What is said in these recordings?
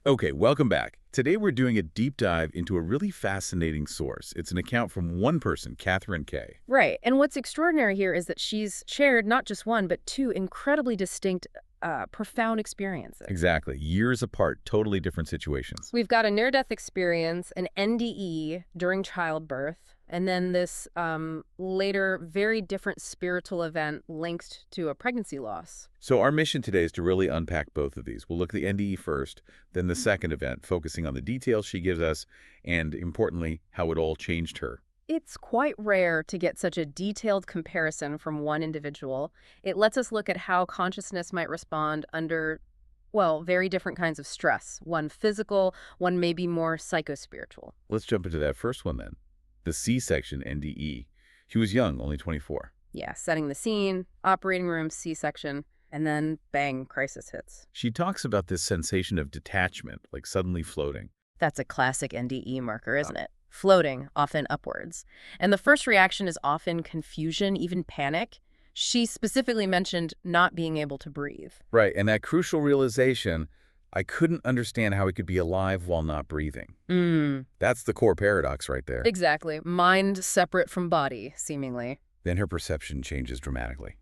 Okay, welcome back. Today we're doing a deep dive into a really fascinating source. It's an account from one person, Catherine Kay. Right. And what's extraordinary here is that she's shared not just one, but two incredibly distinct, profound experiences. Exactly. Years apart, totally different situations. We've got a near-death experience, an NDE during childbirth, and then this later very different spiritual event linked to a pregnancy loss. So our mission today is to really unpack both of these. We'll look at the NDE first, then the second event, focusing on the details she gives us and, importantly, how it all changed her. It's quite rare to get such a detailed comparison from one individual. It lets us look at how consciousness might respond under, well, very different kinds of stress. One physical, one maybe more psychospiritual. Let's jump into that first one then. The C-section NDE. She was young, only 24. Yeah, setting the scene, operating room, C-section, and then bang, crisis hits. She talks about this sensation of detachment, like suddenly floating. That's a classic NDE marker, isn't it? Floating, often upwards. And the first reaction is often confusion, even panic. She specifically mentioned not being able to breathe. Right, and that crucial realization, I couldn't understand how he could be alive while not breathing. That's the core paradox right there. Exactly. Mind separate from body, seemingly. Then her perception changes dramatically,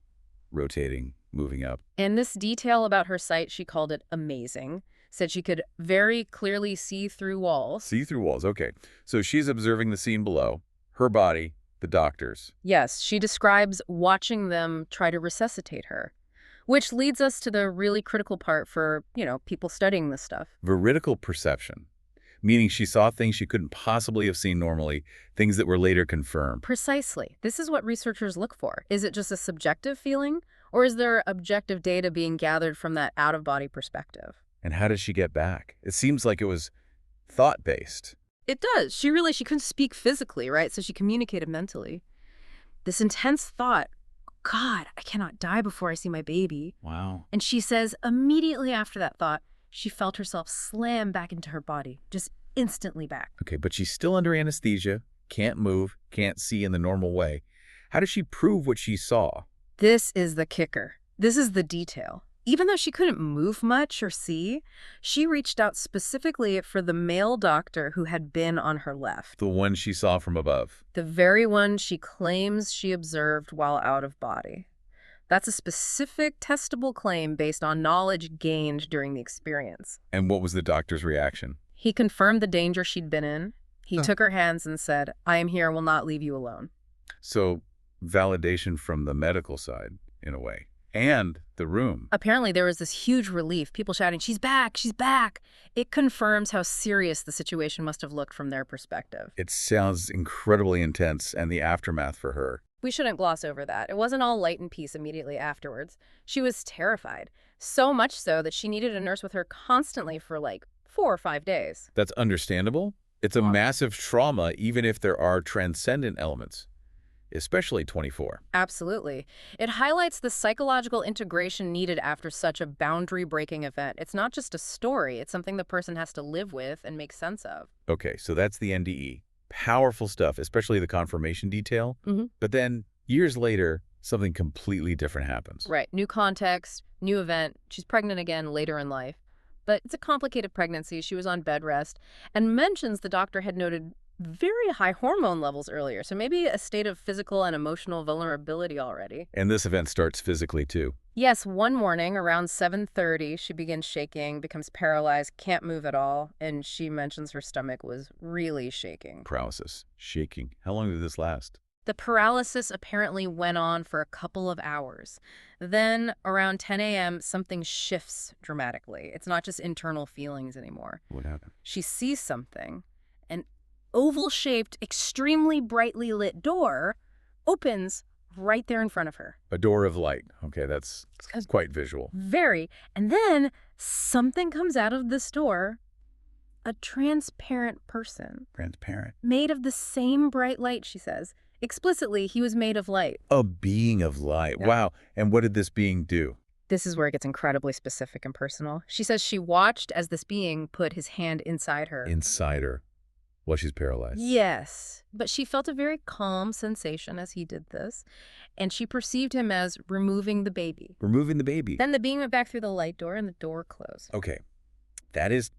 rotating, moving up. And this detail about her sight, she called it amazing. Said she could very clearly see through walls. See through walls, okay. So she's observing the scene below, her body, the doctors. Yes, she describes watching them try to resuscitate her, which leads us to the really critical part for, people studying this stuff. Veridical perception, meaning she saw things she couldn't possibly have seen normally, things that were later confirmed. Precisely. This is what researchers look for. Is it just a subjective feeling, or is there objective data being gathered from that out-of-body perspective? And how does she get back? It seems like it was thought-based. It does. She couldn't speak physically, right? So she communicated mentally. This intense thought, God, I cannot die before I see my baby. Wow. And she says immediately after that thought, she felt herself slam back into her body, just instantly back. Okay, but she's still under anesthesia, can't move, can't see in the normal way. How does she prove what she saw? This is the kicker. This is the detail. Even though she couldn't move much or see, she reached out specifically for the male doctor who had been on her left. The one she saw from above. The very one she claims she observed while out of body. That's a specific testable claim based on knowledge gained during the experience. And what was the doctor's reaction? He confirmed the danger she'd been in. He took her hands and said, I am here, will not leave you alone. So, validation from the medical side, in a way. And the room. Apparently there was this huge relief, people shouting, she's back, she's back. It confirms how serious the situation must have looked from their perspective. It sounds incredibly intense, and the aftermath for her. We shouldn't gloss over that. It wasn't all light and peace immediately afterwards. She was terrified, so much so that she needed a nurse with her constantly for like 4 or 5 days. That's understandable. It's a massive trauma, even if there are transcendent elements. Especially 24. Absolutely. It highlights the psychological integration needed after such a boundary-breaking event. It's not just a story. It's something the person has to live with and make sense of. Okay, so that's the NDE. Powerful stuff, especially the confirmation detail. But then, years later, something completely different happens. Right. New context, new event. She's pregnant again later in life. But it's a complicated pregnancy. She was on bed rest and mentions the doctor had noted very high hormone levels earlier, so maybe a state of physical and emotional vulnerability already. And this event starts physically, too. Yes, one morning around 7:30, she begins shaking, becomes paralyzed, can't move at all, and she mentions her stomach was really shaking. Paralysis, shaking. How long did this last? The paralysis apparently went on for a couple of hours. Then, around 10 a.m., something shifts dramatically. It's not just internal feelings anymore. What happened? She sees something. An oval-shaped, extremely brightly lit door opens right there in front of her. A door of light. Okay, that's quite visual. Very. And then something comes out of this door. A transparent person. Transparent. Made of the same bright light, she says. Explicitly, he was made of light. A being of light. Yeah. Wow. And what did this being do? This is where it gets incredibly specific and personal. She says she watched as this being put his hand inside her. Inside her. While she's paralyzed. Yes, but she felt a very calm sensation as he did this, and she perceived him as removing the baby. Removing the baby. Then the being went back through the light door, and the door closed. Okay. That is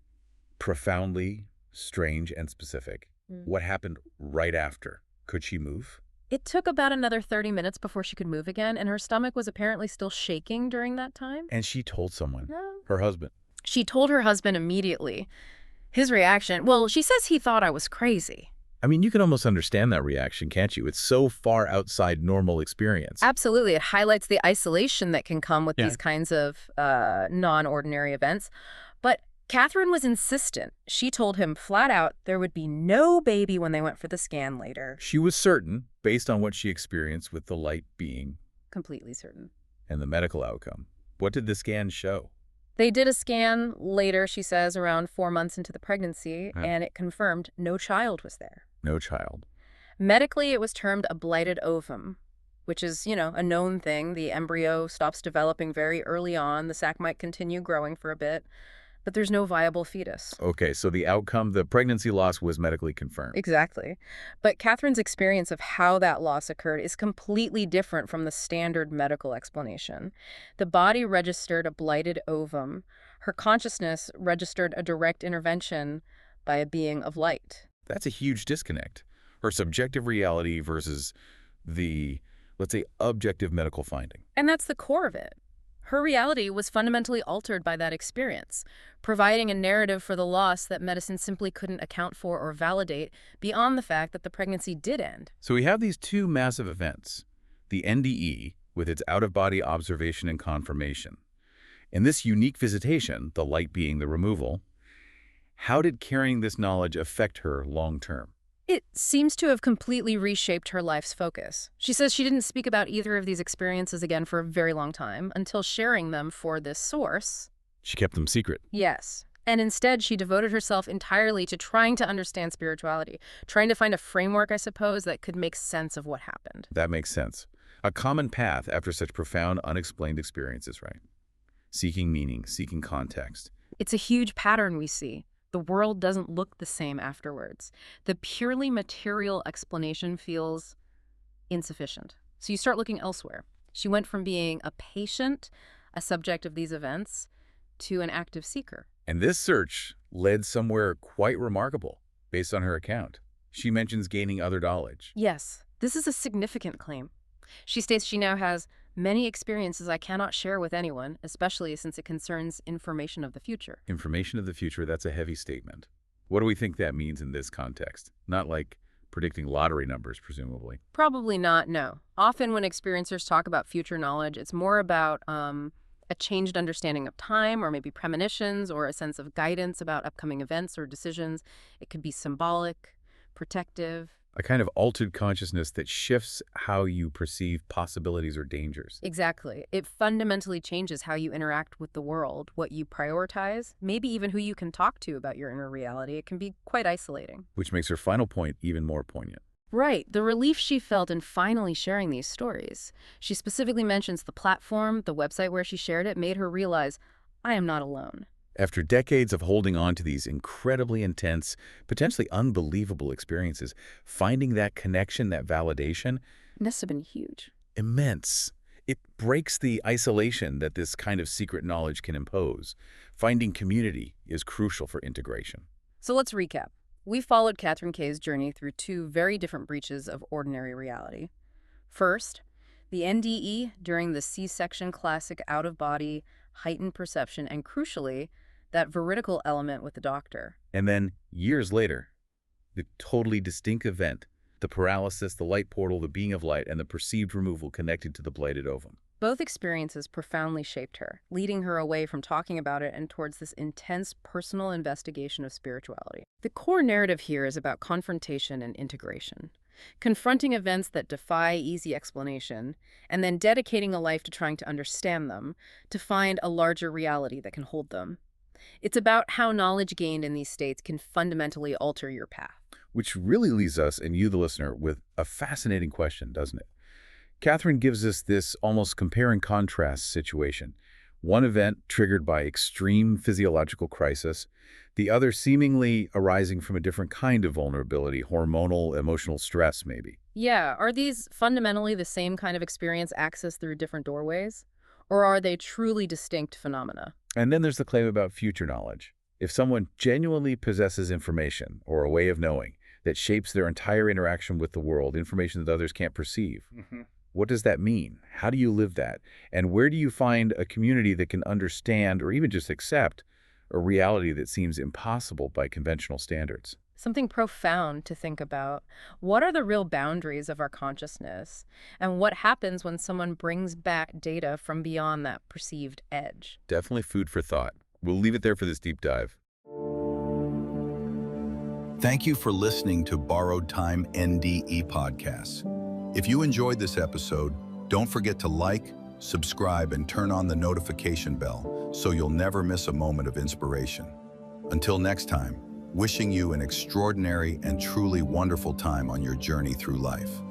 Profoundly strange and specific. Mm. What happened right after? Could she move? It took about another 30 minutes before she could move again, and her stomach was apparently still shaking during that time. And she told someone, No. her husband. She told her husband immediately. His reaction, well, she says he thought I was crazy. I mean, you can almost understand that reaction, can't you? It's so far outside normal experience. Absolutely. It highlights the isolation that can come with Yeah. these kinds of non-ordinary events. But Catherine was insistent. She told him flat out there would be no baby when they went for the scan later. She was certain, based on what she experienced with the light being Completely certain. and the medical outcome. What did the scan show? They did a scan later, she says, around 4 months into the pregnancy, Yeah. and it confirmed no child was there. No child. Medically, it was termed a blighted ovum, which is, a known thing. The embryo stops developing very early on. The sac might continue growing for a bit, but there's no viable fetus. Okay, so the outcome, the pregnancy loss, was medically confirmed. Exactly. But Catherine's experience of how that loss occurred is completely different from the standard medical explanation. The body registered a blighted ovum. Her consciousness registered a direct intervention by a being of light. That's a huge disconnect. Her subjective reality versus the, let's say, objective medical finding. And that's the core of it. Her reality was fundamentally altered by that experience, providing a narrative for the loss that medicine simply couldn't account for or validate beyond the fact that the pregnancy did end. So we have these two massive events, the NDE, with its out-of-body observation and confirmation. And this unique visitation, the light being the removal, how did carrying this knowledge affect her long-term? It seems to have completely reshaped her life's focus. She says she didn't speak about either of these experiences again for a very long time until sharing them for this source. She kept them secret. Yes. And instead, she devoted herself entirely to trying to understand spirituality, trying to find a framework, I suppose, that could make sense of what happened. That makes sense. A common path after such profound, unexplained experiences, right? Seeking meaning, seeking context. It's a huge pattern we see. The world doesn't look the same afterwards. The purely material explanation feels insufficient. So you start looking elsewhere. She went from being a patient, a subject of these events, to an active seeker. And this search led somewhere quite remarkable, based on her account. She mentions gaining other knowledge. Yes, this is a significant claim. She states she now has many experiences I cannot share with anyone, especially since it concerns information of the future. Information of the future, that's a heavy statement. What do we think that means in this context? Not like predicting lottery numbers, presumably. Probably not, no. Often when experiencers talk about future knowledge, it's more about a changed understanding of time, or maybe premonitions, or a sense of guidance about upcoming events or decisions. It could be symbolic, protective. A kind of altered consciousness that shifts how you perceive possibilities or dangers. Exactly. It fundamentally changes how you interact with the world, what you prioritize, maybe even who you can talk to about your inner reality. It can be quite isolating. Which makes her final point even more poignant. Right. The relief she felt in finally sharing these stories. She specifically mentions the platform, the website where she shared it, made her realize, I am not alone. After decades of holding on to these incredibly intense, potentially unbelievable experiences, finding that connection, that validation, Must have been huge. immense. It breaks the isolation that this kind of secret knowledge can impose. Finding community is crucial for integration. So let's recap. We followed Catherine Kay's journey through two very different breaches of ordinary reality. First, the NDE during the C-section classic out-of-body, heightened perception, and crucially, that veridical element with the doctor. And then, years later, the totally distinct event, the paralysis, the light portal, the being of light, and the perceived removal connected to the blighted ovum. Both experiences profoundly shaped her, leading her away from talking about it and towards this intense personal investigation of spirituality. The core narrative here is about confrontation and integration, confronting events that defy easy explanation, and then dedicating a life to trying to understand them, to find a larger reality that can hold them. It's about how knowledge gained in these states can fundamentally alter your path. Which really leaves us, and you the listener, with a fascinating question, doesn't it? Catherine gives us this almost compare and contrast situation. One event triggered by extreme physiological crisis, the other seemingly arising from a different kind of vulnerability, hormonal, emotional stress, maybe. Yeah, are these fundamentally the same kind of experience accessed through different doorways? Or are they truly distinct phenomena? And then there's the claim about future knowledge. If someone genuinely possesses information or a way of knowing that shapes their entire interaction with the world, information that others can't perceive, what does that mean? How do you live that? And where do you find a community that can understand or even just accept a reality that seems impossible by conventional standards? Something profound to think about. What are the real boundaries of our consciousness? And what happens when someone brings back data from beyond that perceived edge? Definitely food for thought. We'll leave it there for this deep dive. Thank you for listening to Borrowed Time NDE Podcasts. If you enjoyed this episode, don't forget to like, subscribe, and turn on the notification bell so you'll never miss a moment of inspiration. Until next time, wishing you an extraordinary and truly wonderful time on your journey through life.